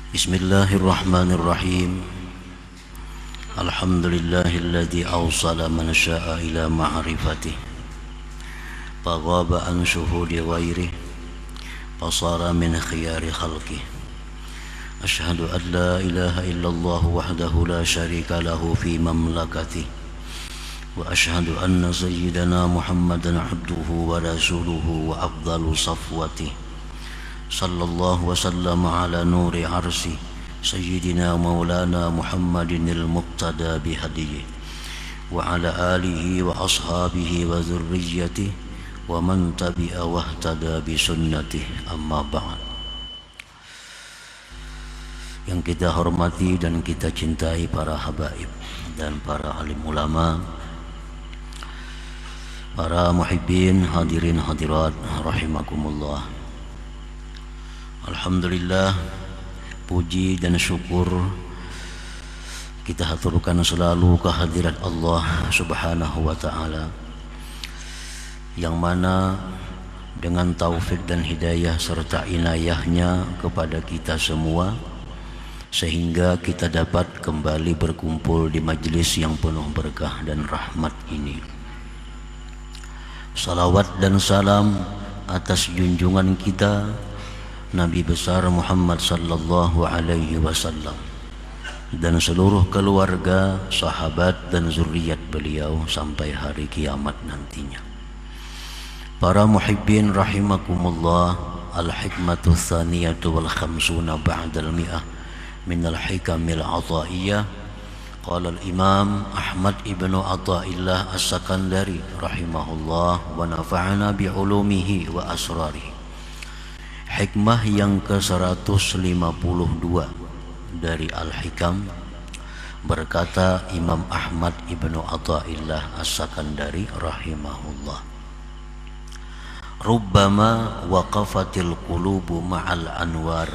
Bismillahirrahmanirrahim. Alhamdulillahilladzi awsala man syaa ila ma'rifatih faghaba an syuhudi ghairih fasara min khiyari khalqih. Ashhadu an la ilaha illallah wahdahu la syarika lahu fi mamlakatih wa ashhadu anna sayyidana Muhammadan abduhu wa rasuluhu wa afdalu safwatih. Sallallahu wa sallam ala nuri arsi Sayyidina maulana Muhammadin al-muqtada bihadiyih wa ala alihi wa ashabihi wa zurriyyatih wa man tabi'a wahtada bisunnatih, amma ba'd. Yang kita hormati dan kita cintai para habaib dan para alim ulama, para muhibbin, hadirin hadirat rahimakumullah. Alhamdulillah, puji dan syukur kita haturkan selalu kehadirat Allah Subhanahu wa ta'ala, yang mana dengan taufik dan hidayah serta inayahnya kepada kita semua, sehingga kita dapat kembali berkumpul di majlis yang penuh berkah dan rahmat ini. Salawat dan salam atas junjungan kita Nabi besar Muhammad sallallahu alaihi wasallam dan seluruh keluarga, sahabat dan zuriat beliau sampai hari kiamat nantinya. Para muhibbin rahimakumullah, al-hikmatu tsaniyatu wal khamsuna ba'dal mi'ah min al-hikamil ataiyah. Qala al-imam Ahmad ibnu Athaillah as-Sakandari rahimahullah wa nafa'ana bi'ulumihi wa asrarihi. Hikmah yang ke-152 dari Al-Hikam, berkata Imam Ahmad ibnu Athaillah as-Sakandari rahimahullah, rubbama waqafatil qulubu ma'al anwar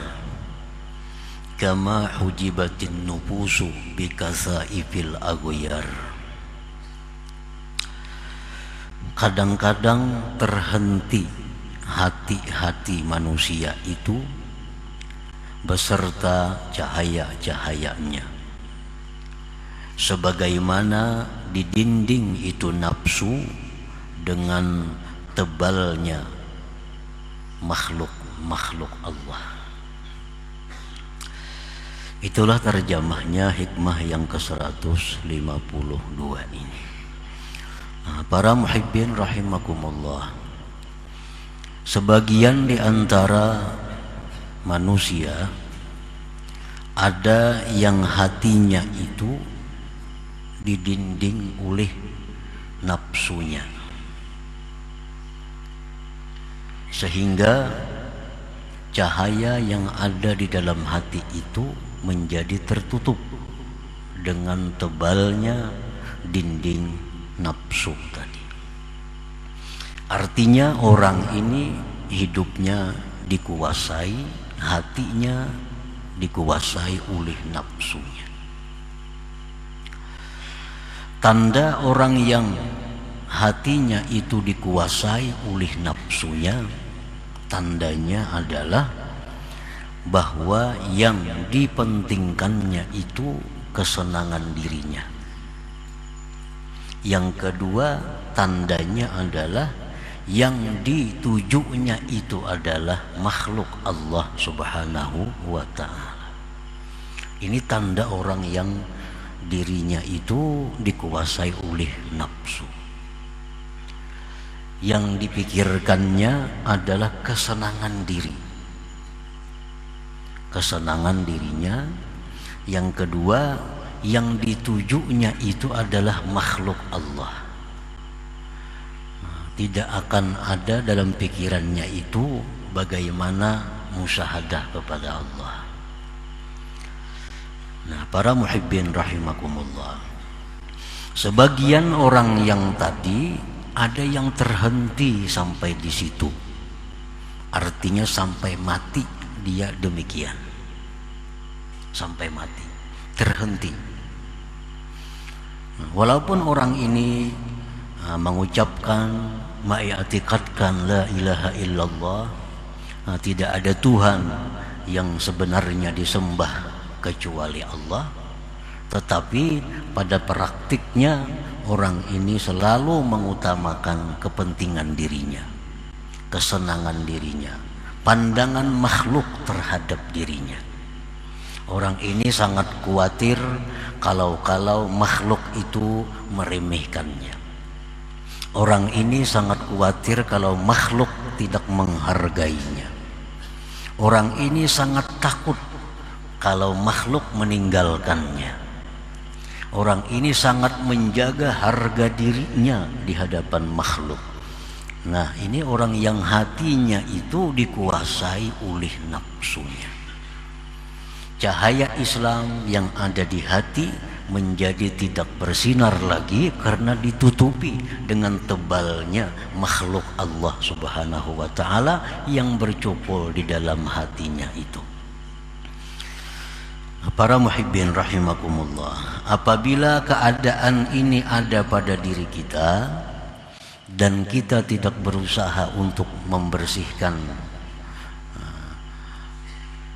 kama hujibatin nufusu bikasaifil aghyar. Kadang-kadang terhenti hati-hati manusia itu beserta cahaya-cahayanya, sebagaimana di dinding itu nafsu dengan tebalnya makhluk Allah. Itulah terjemahnya hikmah yang ke-152 ini. Para muhibbin rahimakumullah, sebagian di antara manusia ada yang hatinya itu didinding oleh nafsunya, sehingga cahaya yang ada di dalam hati itu menjadi tertutup dengan tebalnya dinding nafsu tadi. Artinya orang ini hidupnya dikuasai, hatinya dikuasai oleh nafsunya. Tanda orang yang hatinya itu dikuasai oleh nafsunya, tandanya adalah bahwa yang dipentingkannya itu kesenangan dirinya. Yang kedua, tandanya adalah yang ditujunya itu adalah makhluk Allah Subhanahu wa ta'ala. Ini tanda orang yang dirinya itu dikuasai oleh nafsu. Yang dipikirkannya adalah kesenangan diri, kesenangan dirinya. Yang kedua, yang ditujunya itu adalah makhluk Allah. Tidak akan ada dalam pikirannya itu bagaimana musyahadah kepada Allah. Para muhibbin rahimakumullah, sebagian orang yang tadi ada yang terhenti sampai di situ, artinya sampai mati dia demikian, sampai mati terhenti. Walaupun orang ini mengucapkan, mengi'tikadkan la ilaha illallah, tidak ada Tuhan yang sebenarnya disembah kecuali Allah, tetapi pada praktiknya orang ini selalu mengutamakan kepentingan dirinya, kesenangan dirinya, pandangan makhluk terhadap dirinya. Orang ini sangat khawatir kalau makhluk itu meremehkannya. Orang ini sangat khawatir kalau makhluk tidak menghargainya. Orang ini sangat takut kalau makhluk meninggalkannya. Orang ini sangat menjaga harga dirinya di hadapan makhluk. Nah, ini orang yang hatinya itu dikuasai oleh nafsunya. Cahaya Islam yang ada di hati menjadi tidak bersinar lagi karena ditutupi dengan tebalnya makhluk Allah Subhanahu wa ta'ala yang bercokol di dalam hatinya itu. Para muhibbin rahimakumullah, apabila keadaan ini ada pada diri kita dan kita tidak berusaha untuk membersihkan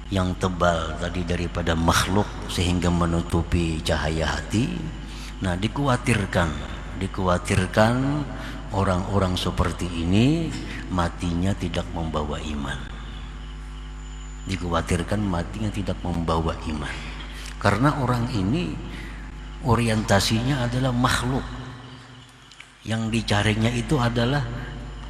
yang tebal tadi daripada makhluk sehingga menutupi cahaya hati, nah dikhawatirkan orang-orang seperti ini matinya tidak membawa iman. Dikhawatirkan matinya tidak membawa iman karena orang ini orientasinya adalah makhluk, yang dicarinya itu adalah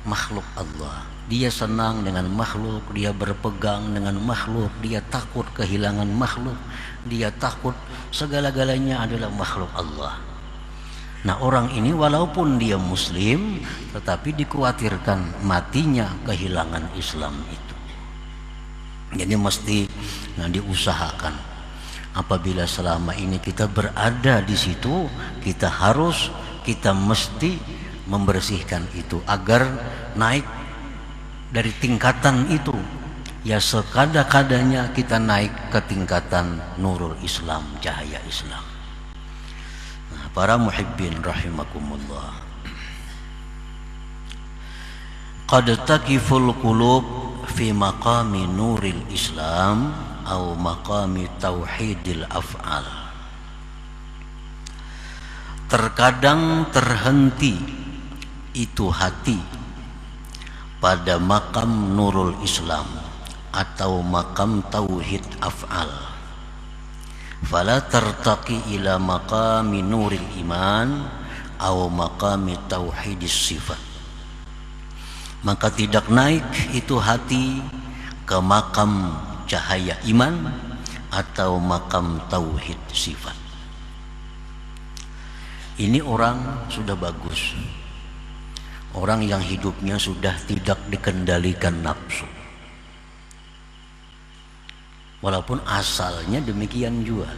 makhluk Allah. Dia senang dengan makhluk, dia berpegang dengan makhluk, dia takut kehilangan makhluk, dia takut segala-galanya adalah makhluk Allah. Nah, orang ini walaupun dia muslim tetapi dikhawatirkan matinya kehilangan Islam itu. Jadi mesti diusahakan. Apabila selama ini kita berada di situ, kita mesti membersihkan itu agar naik dari tingkatan itu. Ya sekada-kadanya kita naik ke tingkatan nurul Islam, cahaya Islam. Nah, para muhibbin rahimakumullah, qad taqiful qulub fi maqami nuril Islam atau maqami tauhidil af'al. Terkadang terhenti itu hati pada makam nurul Islam atau makam tauhid af'al. Fala tartaqi ila maqami nuril iman atau maqami tauhidis sifat. Maka tidak naik itu hati ke makam cahaya iman atau makam tauhid sifat. Ini orang sudah bagus, orang yang hidupnya sudah tidak dikendalikan nafsu. Walaupun asalnya demikian juga,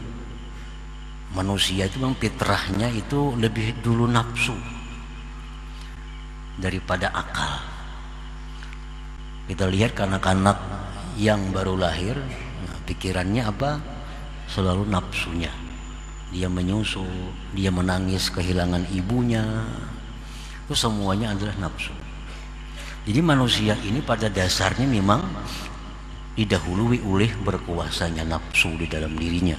manusia itu memang fitrahnya itu lebih dulu nafsu daripada akal. Kita lihat anak-anak yang baru lahir, pikirannya apa? Selalu nafsunya. Dia menyusu, dia menangis kehilangan ibunya, itu semuanya adalah nafsu. Jadi manusia ini pada dasarnya memang didahului oleh berkuasanya nafsu di dalam dirinya.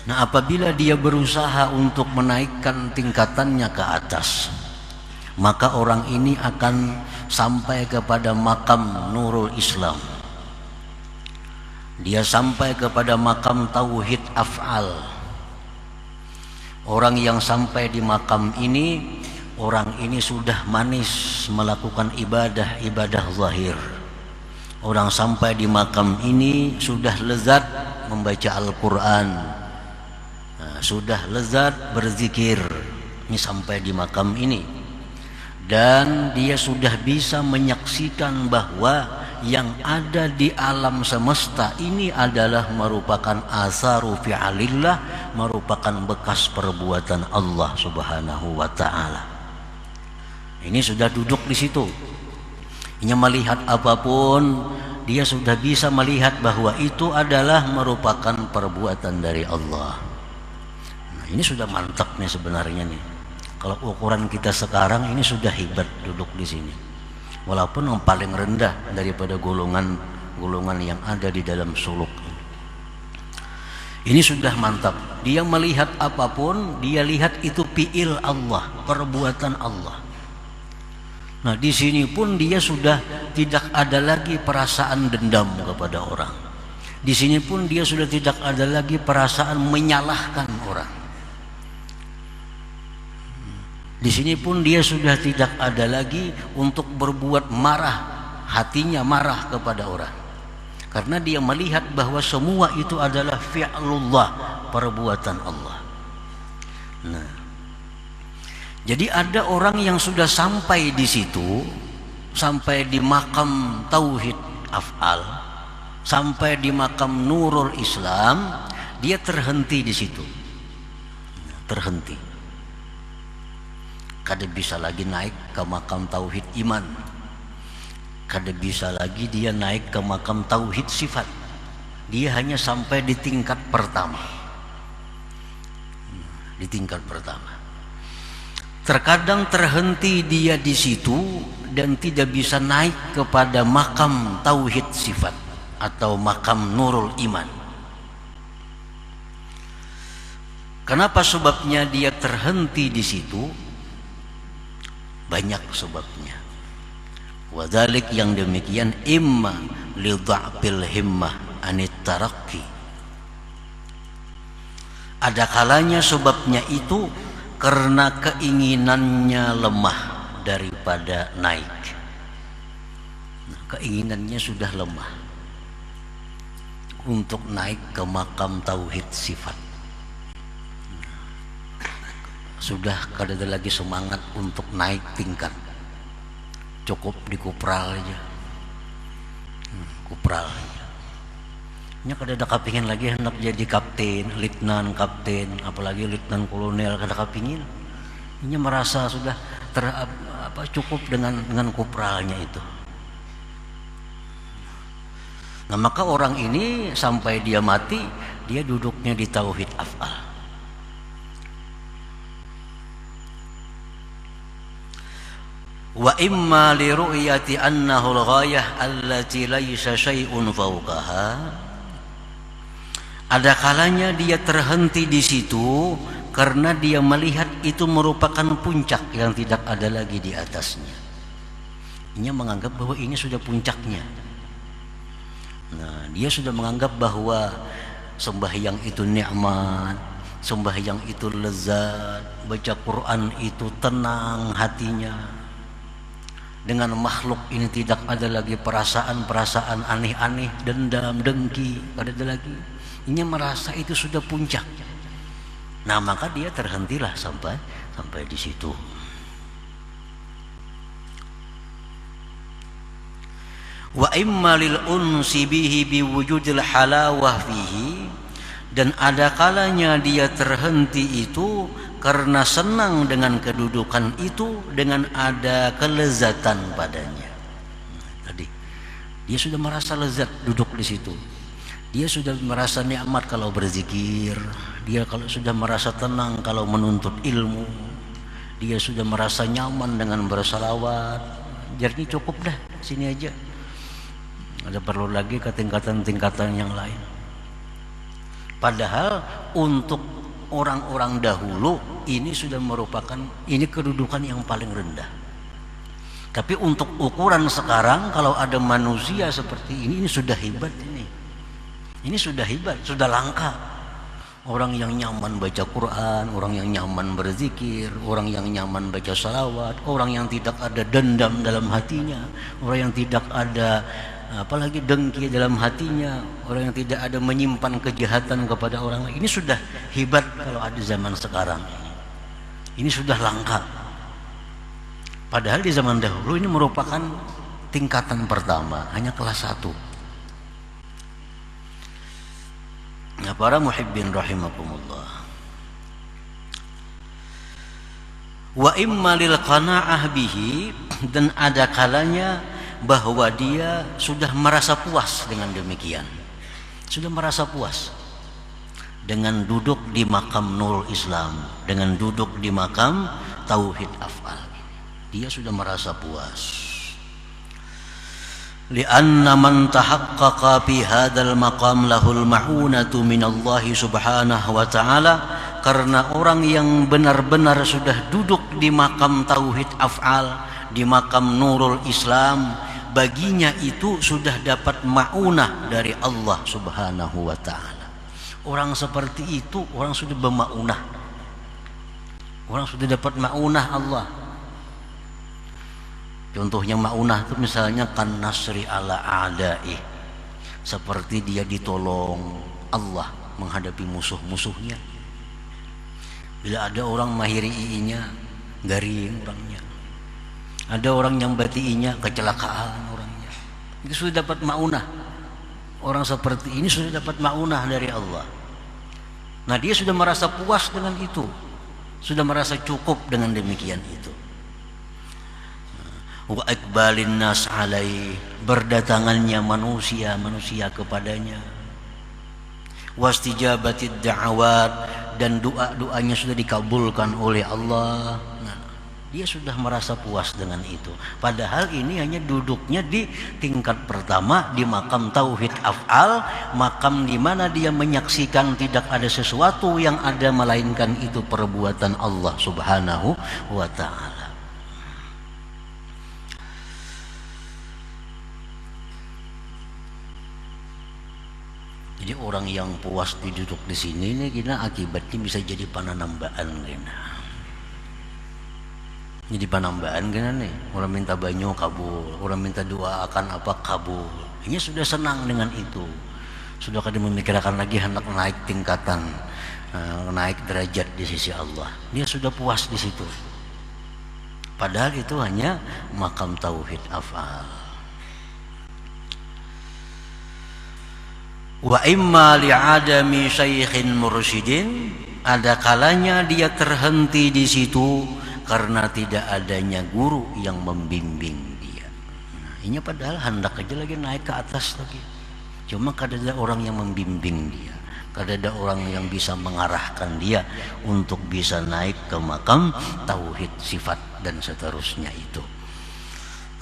Nah, apabila dia berusaha untuk menaikkan tingkatannya ke atas, maka orang ini akan sampai kepada makam nurul Islam. Dia sampai kepada makam tauhid af'al. Orang yang sampai di makam ini, orang ini sudah manis melakukan ibadah zahir. Orang sampai di makam ini sudah lezat membaca Al-Quran, sudah lezat berzikir. Ini sampai di makam ini, dan dia sudah bisa menyaksikan bahwa yang ada di alam semesta ini adalah merupakan asaru fi'alillah, merupakan bekas perbuatan Allah Subhanahu wa ta'ala. Ini sudah duduk di situ. Dia melihat apapun, dia sudah bisa melihat bahwa itu adalah merupakan perbuatan dari Allah. Nah, ini sudah mantap nih sebenarnya nih. Kalau ukuran kita sekarang ini sudah hebat duduk di sini. Walaupun yang paling rendah daripada golongan golongan yang ada di dalam suluk. Ini sudah mantap. Dia melihat apapun, dia lihat itu fi'il Allah, perbuatan Allah. Nah, di sini pun dia sudah tidak ada lagi perasaan dendam kepada orang. Di sini pun dia sudah tidak ada lagi perasaan menyalahkan orang. Di sini pun dia sudah tidak ada lagi untuk berbuat marah, hatinya marah kepada orang. Karena dia melihat bahwa semua itu adalah fi'lullah, perbuatan Allah. Nah, jadi ada orang yang sudah sampai di situ, sampai di makam tauhid af'al, sampai di makam nurul Islam, dia terhenti di situ. Terhenti. Kada bisa lagi naik ke makam tauhid iman. Kada bisa lagi dia naik ke makam tauhid sifat. Dia hanya sampai di tingkat pertama. Di tingkat pertama. Terkadang terhenti dia di situ dan tidak bisa naik kepada makam tauhid sifat atau makam nurul iman. Kenapa sebabnya dia terhenti di situ? Banyak sebabnya. Wadhalik yang demikian imma li dha'fil himmah anit tarakki. Ada kalanya sebabnya itu karena keinginannya lemah daripada naik. Nah, keinginannya sudah lemah untuk naik ke makam tauhid sifat. Sudah kada ada lagi semangat untuk naik tingkat. Cukup di kupral aja. Kupral aja. Nya kada ada kapingin lagi hendak jadi kapten, letnan, kapten, apalagi letnan kolonel, kada kapingin. Nya merasa sudah cukup dengan kupralnya itu. Nah, maka orang ini sampai dia mati, dia duduknya di tauhid af'al. Wa imma li ru'yati annahu al-ghayah allati laysa syai'un fawqaha. Ada kalanya dia terhenti di situ karena dia melihat itu merupakan puncak yang tidak ada lagi di atasnya. Dia menganggap bahwa ini sudah puncaknya. Nah, dia sudah menganggap bahwa sembahyang itu nikmat, sembahyang itu lezat, baca Quran itu tenang hatinya. Dengan makhluk ini tidak ada lagi perasaan-perasaan aneh-aneh, dendam, dengki, tidak ada lagi. Ini merasa itu sudah puncak. Nah, maka dia terhentilah sampai di situ. Wa imma lil unsi bihi biwujudil halawah fihi, dan ada kalanya dia terhenti itu karena senang dengan kedudukan itu, dengan ada kelezatan padanya. Tadi dia sudah merasa lezat duduk di situ. Dia sudah merasa nikmat kalau berzikir. Dia kalau sudah merasa tenang kalau menuntut ilmu. Dia sudah merasa nyaman dengan bersalawat. Jadi cukup dah sini aja. Ada perlu lagi ke tingkatan-tingkatan yang lain. Padahal untuk orang-orang dahulu ini sudah merupakan kedudukan yang paling rendah. Tapi untuk ukuran sekarang, kalau ada manusia seperti ini sudah hebat ini. Ini sudah hebat, sudah langka. Orang yang nyaman baca Quran, orang yang nyaman berzikir, orang yang nyaman baca salawat, orang yang tidak ada dendam dalam hatinya, orang yang tidak ada apalagi dengki dalam hatinya, orang yang tidak ada menyimpan kejahatan kepada orang lain. Ini sudah hebat kalau ada zaman sekarang. Ini sudah langka. Padahal di zaman dahulu ini merupakan tingkatan pertama, hanya kelas 1. Nah, para muhibbin rahimakumullah. Wa imma lil qana'ah bihi, dan ada kalanya bahwa dia sudah merasa puas dengan demikian. Sudah merasa puas dengan duduk di makam Nurul Islam, dengan duduk di makam Tauhid Af'al. Dia sudah merasa puas. lianna man tahaqqaqa fi hadzal maqam lahul ma'unatu minallahi subhanahu wa ta'ala, karena orang yang benar-benar sudah duduk di makam tauhid af'al, di makam nurul Islam, baginya itu sudah dapat ma'unah dari Allah subhanahu wa ta'ala. Orang seperti itu orang sudah berma'unah, orang sudah dapat ma'unah Allah. Contohnya ma'unah itu misalnya kan nasri ala a'da'i, seperti dia ditolong Allah menghadapi musuh-musuhnya. Bila ada orang mahiri iinya, garing orangnya. Ada orang yang batiinya, kecelakaan orangnya. Itu sudah dapat ma'unah. Orang seperti ini sudah dapat ma'unah dari Allah. Nah, dia sudah merasa puas dengan itu, sudah merasa cukup dengan demikian itu. Wa iqbalin nas alai, berdatangannya manusia kepadanya. Wastijabatid da'awat, dan doa-doanya sudah dikabulkan oleh Allah. Nah, dia sudah merasa puas dengan itu. Padahal ini hanya duduknya di tingkat pertama, di makam tauhid af'al, makam di mana dia menyaksikan tidak ada sesuatu yang ada melainkan itu perbuatan Allah subhanahu wa ta'ala. Jadi orang yang puas duduk di sini ini kena akibatnya bisa jadi pananambaan kena. Jadi panambaan kena nih. Orang minta banyu kabul, orang minta doa akan apa kabul. Ini sudah senang dengan itu. Sudah kadang memikirkan lagi hendak naik tingkatan, naik derajat di sisi Allah. Dia sudah puas di situ. Padahal itu hanya makam tauhid af'al. Wa imma li'adami syaikhin mursyidin, ada kalanya dia terhenti di situ karena tidak adanya guru yang membimbing dia. Nah, ini padahal hendak aja lagi naik ke atas lagi. Cuma kada ada orang yang membimbing dia, kada ada orang yang bisa mengarahkan dia untuk bisa naik ke makam tauhid sifat dan seterusnya itu.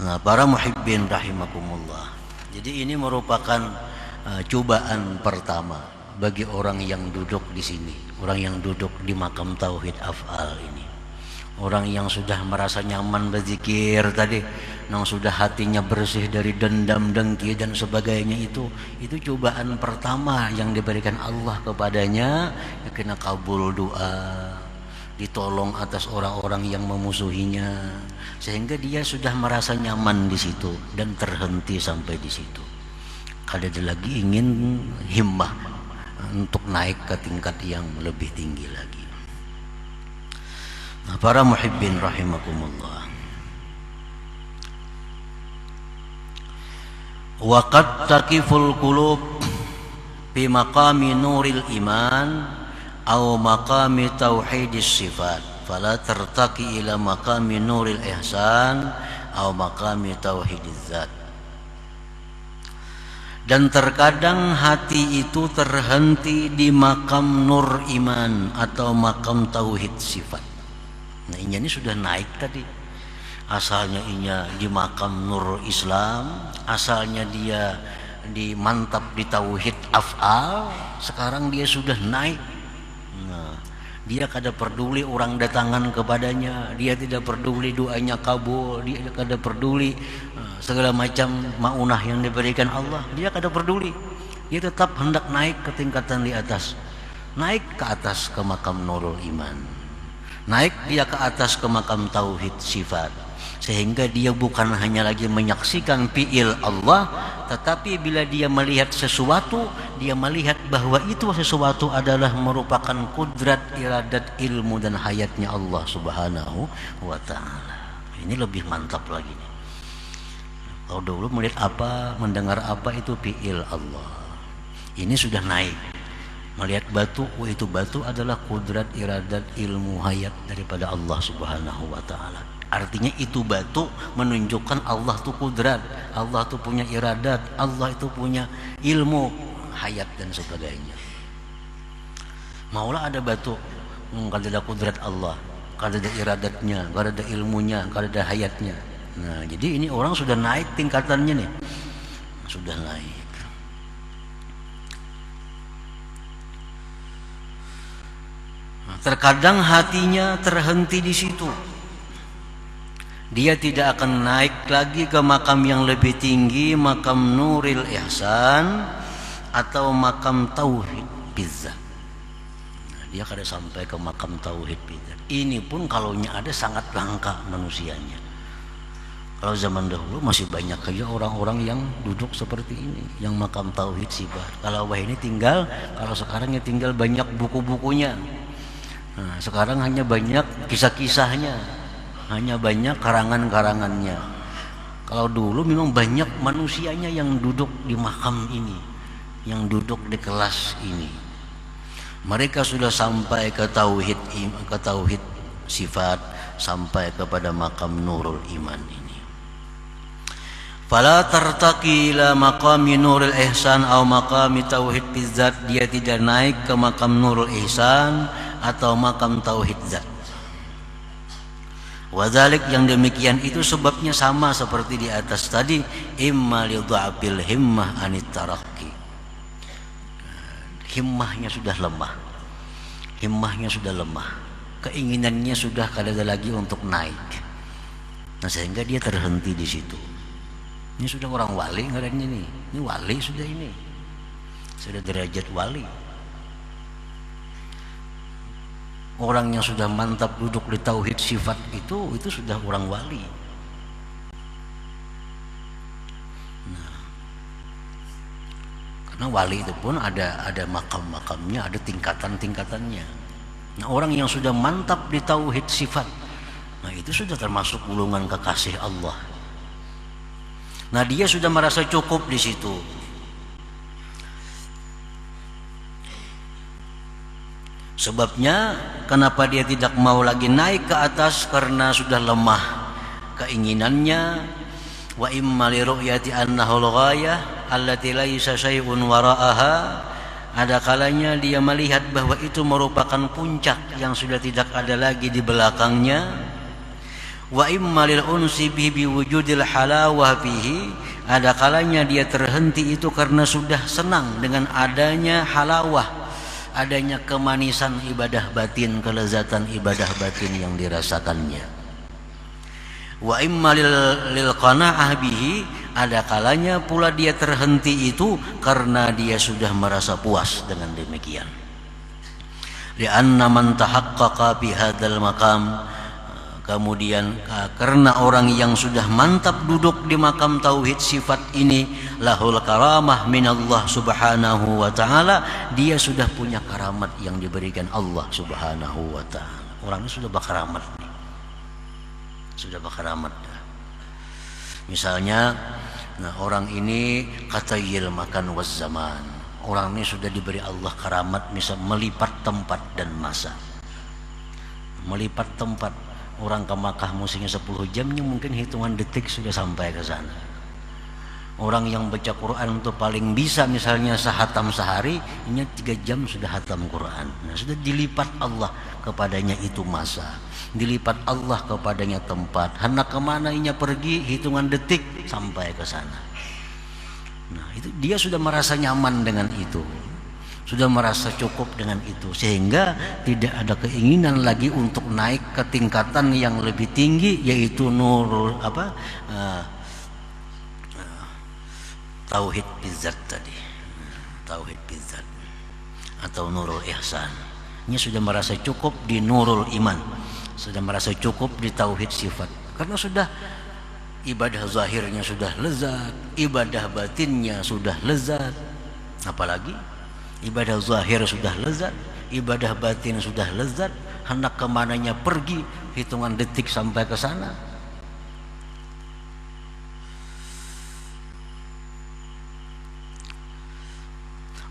Nah, para muhibbin rahimakumullah. Jadi ini merupakan cobaan pertama bagi orang yang duduk di sini, orang yang duduk di makam tauhid af'al ini. Orang yang sudah merasa nyaman berzikir tadi, yang sudah hatinya bersih dari dendam, dengki dan sebagainya, itu cobaan pertama yang diberikan Allah kepadanya, kena kabul doa, ditolong atas orang-orang yang memusuhinya, sehingga dia sudah merasa nyaman di situ dan terhenti sampai di situ. Kada ada lagi ingin himmah untuk naik ke tingkat yang lebih tinggi lagi. Nah, para muhibbin rahimakumullah, wa qad taqiful qulub fi maqami nuril iman aw maqami tauhidis sifat, fala tartaqi ila maqami nuril ihsan aw maqami tauhidiz zat. Dan terkadang hati itu terhenti di makam nur iman atau makam tauhid sifat. Nah, ini sudah naik tadi. Asalnya inya di makam nur Islam, asalnya dia di mantap di tauhid af'al, sekarang dia sudah naik. Nah, dia kada peduli orang datangan kepadanya, dia tidak peduli doanya kabul, dia kada peduli segala macam maunah yang diberikan Allah, dia kada peduli. Dia tetap hendak naik ke tingkatan di atas, naik ke atas ke makam nurul iman, naik dia ke atas ke makam tauhid sifat, sehingga dia bukan hanya lagi menyaksikan fi'il Allah, tetapi bila dia melihat sesuatu, dia melihat bahwa itu sesuatu adalah merupakan kudrat, iradat, ilmu dan hayatnya Allah subhanahu wa ta'ala. Ini lebih mantap lagi nih. Kalau dulu melihat apa, mendengar apa, itu fi'il Allah. Ini sudah naik. Melihat batu, itu batu adalah kudrat, iradat, ilmu, hayat daripada Allah subhanahu wa ta'ala. Artinya itu batu menunjukkan Allah itu kudrat, Allah itu punya iradat, Allah itu punya ilmu, hayat dan sebagainya. Maulah ada batu, kada ada kudrat Allah, kada ada iradatnya, kada ada ilmunya, kada ada hayatnya. Nah, jadi ini orang sudah naik tingkatannya nih. sudah naik. Terkadang hatinya terhenti di situ. Dia tidak akan naik lagi ke makam yang lebih tinggi, makam Nuril Ihsan atau makam Tauhid Bizzat. Dia kada sampai ke makam Tauhid Bizzat. Ini pun kalaunya ada sangat langka manusianya. Kalau zaman dahulu masih banyak aja orang-orang yang duduk seperti ini, yang makam Tauhid Sifat. Kalau ini tinggal, kalau sekarang ya tinggal banyak buku-bukunya. Nah, sekarang hanya banyak kisah-kisahnya, hanya banyak karangan-karangannya. Kalau dulu memang banyak manusianya yang duduk di makam ini, yang duduk di kelas ini. Mereka sudah sampai ke tauhid sifat, sampai kepada makam Nurul Iman ini. Fala tartaqi ila maqami Nurul Ihsan atau maqami Tauhid Bizzat. Dia tidak naik ke makam Nurul Ihsan atau makam Tauhid Zat. Wadzalik, yang demikian itu sebabnya sama seperti di atas tadi, imma li dha'fil himmah anit tarakki. Himmahnya sudah lemah. Himmahnya sudah lemah. Keinginannya sudah kada ada lagi untuk naik. Nah, sehingga dia terhenti di situ. Ini sudah orang wali ngarannya nih. Ini wali sudah ini. Sudah derajat wali. Orang yang sudah mantap duduk di tauhid sifat itu sudah orang wali. Nah, karena wali itu pun ada makam-makamnya, ada tingkatan-tingkatannya. Nah, orang yang sudah mantap di tauhid sifat, nah itu sudah termasuk golongan kekasih Allah. Nah, dia sudah merasa cukup di situ. Sebabnya kenapa dia tidak mau lagi naik ke atas, karena sudah lemah keinginannya. Wa imma li ru'yati annahu al-ghayah allati laisa syai'un wara'aha. Ada kalanya dia melihat bahwa itu merupakan puncak yang sudah tidak ada lagi di belakangnya. Wa imma lil unsi bi wujudil halawah bihi. Ada kalanya dia terhenti itu karena sudah senang dengan adanya halawah, adanya kemanisan ibadah batin, kelezatan ibadah batin yang dirasakannya. Wa imma lil qanaah bihi. Ada kalanya pula dia terhenti itu karena dia sudah merasa puas dengan demikian. Li'anna man tahaqqaqa bi hadzal maqam. Kemudian karena orang yang sudah mantap duduk di makam tauhid sifat ini, lahul karamah minallah subhanahu wa ta'ala. Dia sudah punya karamat yang diberikan Allah subhanahu wa ta'ala. Orang ini sudah berkaramat, sudah berkaramat. Misalnya, nah orang ini katayil makan waz zaman. Orang ini sudah diberi Allah karamat, misal melipat tempat dan masa. Melipat tempat. Orang ke Makkah musimnya 10 jamnya, mungkin hitungan detik sudah sampai ke sana. Orang yang baca Quran itu paling bisa misalnya sehatam sehari, ini 3 jam sudah hatam Quran. Nah, sudah dilipat Allah kepadanya itu masa, dilipat Allah kepadanya tempat. Hendak kemana inya pergi, hitungan detik sampai ke sana. Nah, itu dia sudah merasa nyaman dengan itu, sudah merasa cukup dengan itu, sehingga tidak ada keinginan lagi untuk naik ke tingkatan yang lebih tinggi, yaitu nurul tauhid bizzat tadi, tauhid bizzat atau nurul ihsan. Ini sudah merasa cukup di nurul iman, sudah merasa cukup di tauhid sifat, karena sudah ibadah zahirnya sudah lezat, ibadah batinnya sudah lezat. Apalagi ibadah zahir sudah lezat, ibadah batin sudah lezat, hendak kemananya pergi, hitungan detik sampai ke sana.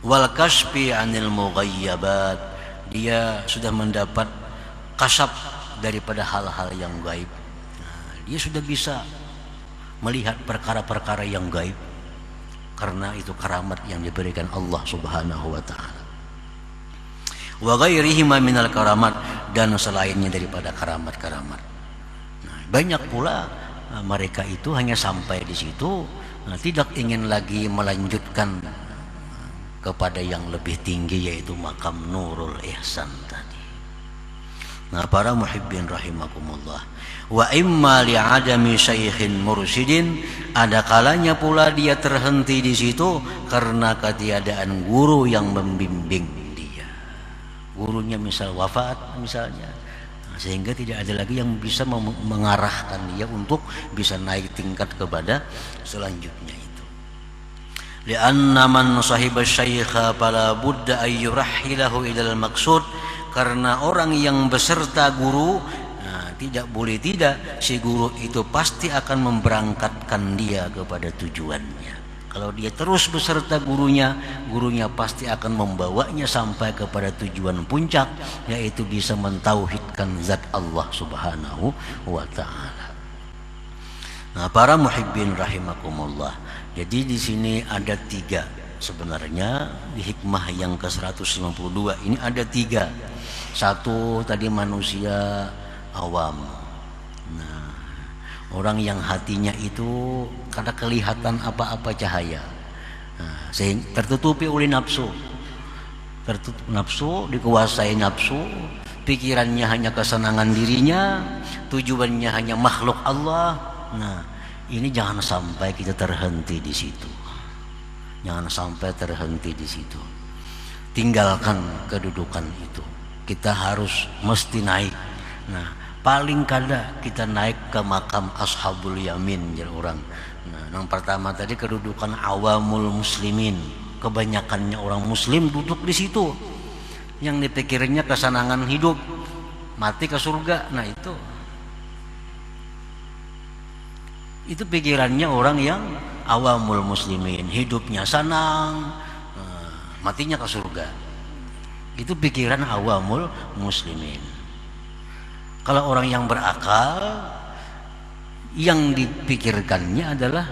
Wal kasfi anil mughayyabat. Dia sudah mendapat kasab daripada hal-hal yang gaib. Nah, dia sudah bisa melihat perkara-perkara yang gaib, karena itu karamat yang diberikan Allah subhanahu wa ta'ala. Wa ghairihima minal karamat, dan selainnya daripada karamat-karamat. Nah, banyak pula mereka itu hanya sampai di situ, tidak ingin lagi melanjutkan kepada yang lebih tinggi, yaitu makam Nurul Ihsan tadi. Nah, para muhibbin rahimakumullah, wa imma li'adami syaikhin mursyidin, ada kalanya pula dia terhenti di situ karena ketiadaan guru yang membimbing dia. Gurunya misal wafat misalnya, sehingga tidak ada lagi yang bisa mengarahkan dia untuk bisa naik tingkat kepada selanjutnya itu. Lianna man sahiba syaikha fala budda ay yurahhilahu ilal maqsud, karena orang yang beserta guru, tidak boleh tidak si guru itu pasti akan memberangkatkan dia kepada tujuannya. Kalau dia terus beserta gurunya, gurunya pasti akan membawanya sampai kepada tujuan puncak, yaitu bisa mentauhidkan zat Allah Subhanahu wa ta'ala. Nah, para muhibbin rahimakumullah, jadi di sini ada 3 sebenarnya di hikmah yang ke-152 ini ada 3. Satu tadi manusia awam. Nah, orang yang hatinya itu kada kelihatan apa-apa cahaya, sehingga tertutupi oleh nafsu, tertutup nafsu, dikuasai nafsu, pikirannya hanya kesenangan dirinya, tujuannya hanya makhluk Allah. Nah, ini jangan sampai kita terhenti di situ. Jangan sampai terhenti di situ. Tinggalkan kedudukan itu. Kita harus mesti naik. Nah, paling kada kita naik ke makam ashabul yamin jadi orang. Nah, yang pertama tadi kedudukan awamul muslimin. Kebanyakannya orang muslim duduk di situ. Yang dipikirnya kesenangan hidup, mati ke surga. Nah, itu pikirannya orang yang awamul muslimin, hidupnya senang, matinya ke surga. Itu pikiran awamul muslimin. Kalau orang yang berakal, yang dipikirkannya adalah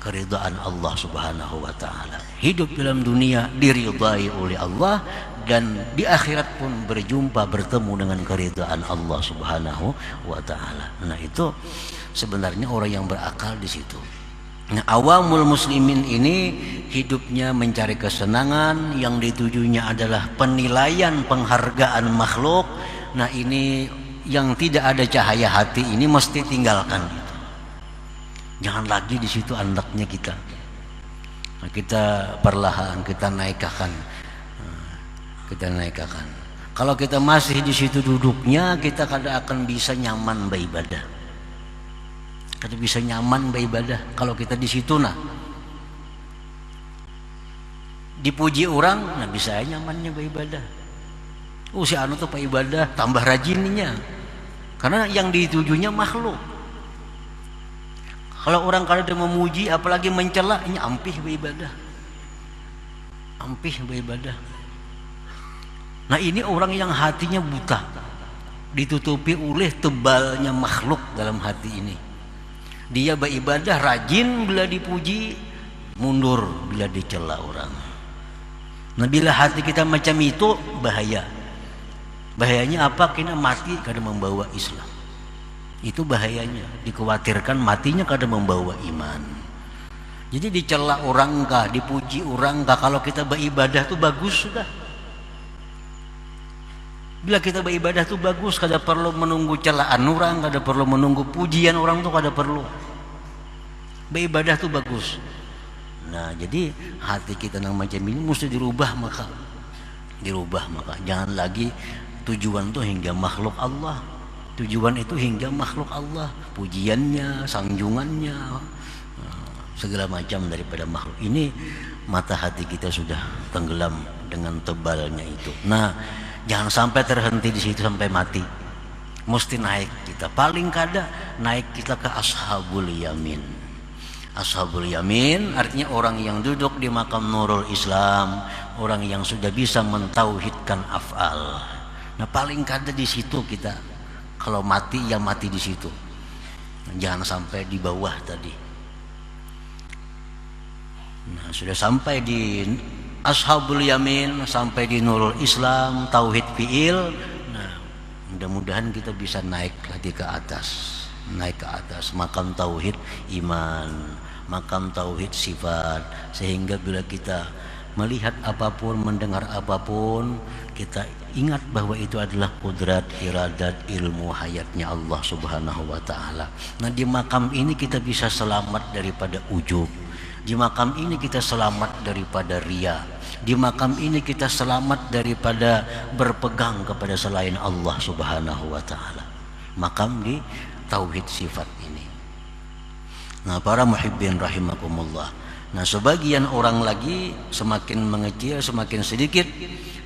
keridhaan Allah Subhanahu wa ta'ala. Hidup dalam dunia diridai oleh Allah, dan di akhirat pun bertemu dengan keridhaan Allah Subhanahu wa ta'ala. Nah, itu sebenarnya orang yang berakal di situ. Nah, awamul muslimin ini hidupnya mencari kesenangan, yang ditujunya adalah penilaian, penghargaan makhluk. Nah, ini yang tidak ada cahaya hati ini mesti tinggalkan itu. Jangan lagi di situ andaknya kita. Nah, kita perlahan kita naikkan. Kita naikkan. Kalau kita masih di situ duduknya, kita kada akan bisa nyaman beribadah. Kada bisa nyaman beribadah kalau kita di situ. Nah, dipuji orang, nah bisa nyamannya beribadah. Si anu tuh pak ibadah tambah rajinnya, karena yang ditujunya makhluk. Kalau orang kada memuji apalagi mencela, ini ampih beribadah, ampih beribadah. Nah, ini orang yang hatinya buta, ditutupi oleh tebalnya makhluk dalam hati ini. Dia beribadah rajin bila dipuji, mundur bila dicela orang. Nah, bila hati kita macam itu, bahaya. Bahayanya apa? Kita mati kada membawa Islam. Itu bahayanya. Dikhawatirkan matinya kada membawa iman. Jadi dicela orang kah, dipuji orang kah, kalau kita beribadah tuh bagus sudah. Bila kita beribadah tuh bagus, kada perlu menunggu celaan orang, kada perlu menunggu pujian orang tuh, kada perlu. Beribadah tuh bagus. Nah, jadi hati kita yang macam ini mesti dirubah maka. Jangan lagi tujuan tuh hingga makhluk Allah. Tujuan itu hingga makhluk Allah, pujiannya, sanjungannya, segala macam daripada makhluk. Ini mata hati kita sudah tenggelam dengan tebalnya itu. Nah, jangan sampai terhenti di situ sampai mati. Mesti naik kita. Paling kada naik kita ke ashabul yamin. Ashabul yamin artinya orang yang duduk di makam Nurul Islam, orang yang sudah bisa mentauhidkan af'al. Nah, paling kada di situ kita. Kalau mati ya mati di situ. Jangan sampai di bawah tadi. Nah, sudah sampai di Ashabul Yamin, sampai di Nurul Islam, Tauhid Fi'il. Nah, mudah-mudahan kita bisa naik lagi ke atas. naik ke atas makam tauhid iman, makam tauhid sifat, sehingga bila kita melihat apapun, mendengar apapun, kita ingat bahwa itu adalah kudrat, iradat, ilmu hayatnya Allah Subhanahu wa taala. Nah, di makam ini kita bisa selamat daripada ujub. Di makam ini kita selamat daripada riya. Di makam ini kita selamat daripada berpegang kepada selain Allah Subhanahu wa taala. Makam di tauhid sifat ini. Nah, para muhibbin rahimakumullah. Nah, sebagian orang lagi semakin mengecil, semakin sedikit,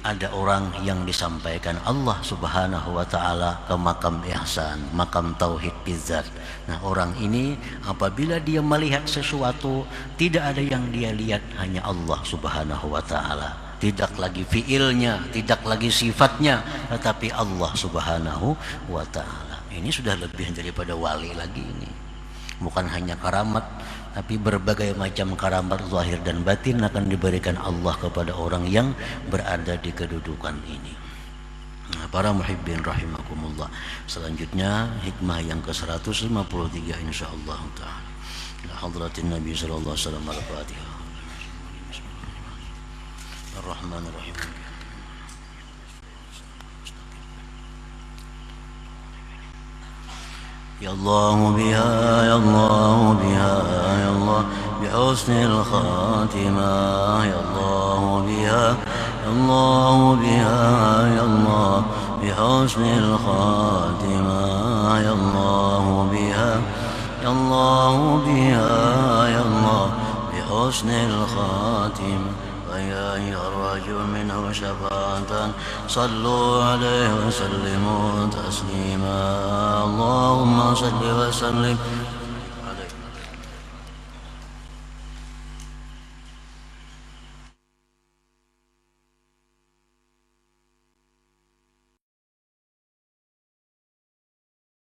ada orang yang disampaikan Allah Subhanahu wa taala ke makam ihsan, makam tauhid bizzat. Nah, orang ini apabila dia melihat sesuatu, tidak ada yang dia lihat, hanya Allah Subhanahu wa taala. Tidak lagi fiilnya, tidak lagi sifatnya, tetapi Allah Subhanahu wa taala. Ini sudah lebih daripada wali lagi ini. Bukan hanya karamat, tapi berbagai macam karamat zahir dan batin akan diberikan Allah kepada orang yang berada di kedudukan ini. Nah, para muhibbin rahimakumullah. Selanjutnya hikmah yang ke-153 insyaallah taala. Hadratin Nabi sallallahu alaihi wasallam al-Fatihah. Ar-Rahmanir-Rahim. يا الله بها يا الله بها يا الله بحسن الخاتمة يا الله بها يا الله بها يا الله بحسن الخاتمة يا الله بها يا الله بها يا الله بحسن الخاتمة ويا أيها الرجل منه شفاعة صلوا عليه وسلموا تسليما اللهم صل وسلم